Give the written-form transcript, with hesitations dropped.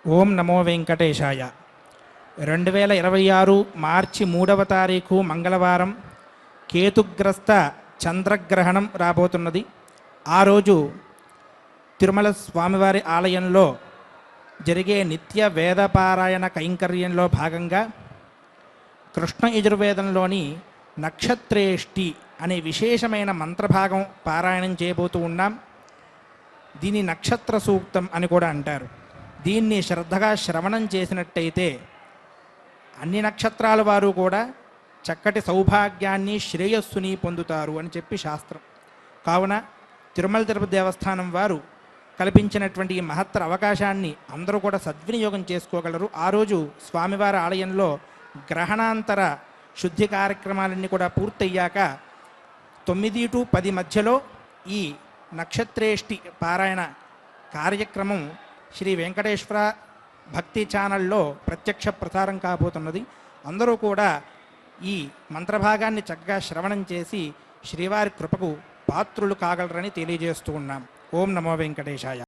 ఓం నమో వెంకటేశాయ. 2026 మార్చి 3వ తారీఖు మంగళవారం కేతుగ్రస్త చంద్రగ్రహణం రాబోతున్నది. ఆ రోజు తిరుమల స్వామివారి ఆలయంలో జరిగే నిత్య వేదపారాయణ కైంకర్యంలో భాగంగా కృష్ణ యజుర్వేదంలోని నక్షత్రేష్టి అనే విశేషమైన మంత్రభాగం పారాయణం చేయబోతూ ఉన్నాం. దీని నక్షత్ర సూక్తం అని కూడా అంటారు. దీన్ని శ్రద్ధగా శ్రవణం చేసినట్టయితే అన్ని నక్షత్రాల వారు కూడా చక్కటి సౌభాగ్యాన్ని శ్రేయస్సుని పొందుతారు అని చెప్పి శాస్త్రం. కావున తిరుమల తిరుపతి దేవస్థానం వారు కల్పించినటువంటి ఈ మహత్తర అవకాశాన్ని అందరూ కూడా సద్వినియోగం చేసుకోగలరు. ఆ రోజు స్వామివారి ఆలయంలో గ్రహణాంతర శుద్ధి కార్యక్రమాలన్నీ కూడా పూర్తయ్యాక 9 to 10 మధ్యలో ఈ నక్షత్రేష్టి పారాయణ కార్యక్రమం శ్రీ వెంకటేశ్వర భక్తి ఛానల్లో ప్రత్యక్ష ప్రసారం కాబోతున్నది. అందరూ కూడా ఈ మంత్రభాగాన్ని చక్కగా శ్రవణం చేసి శ్రీవారి కృపకు పాత్రులు కాగలరని తెలియజేస్తూ ఉన్నాం. ఓం నమో వెంకటేశాయ.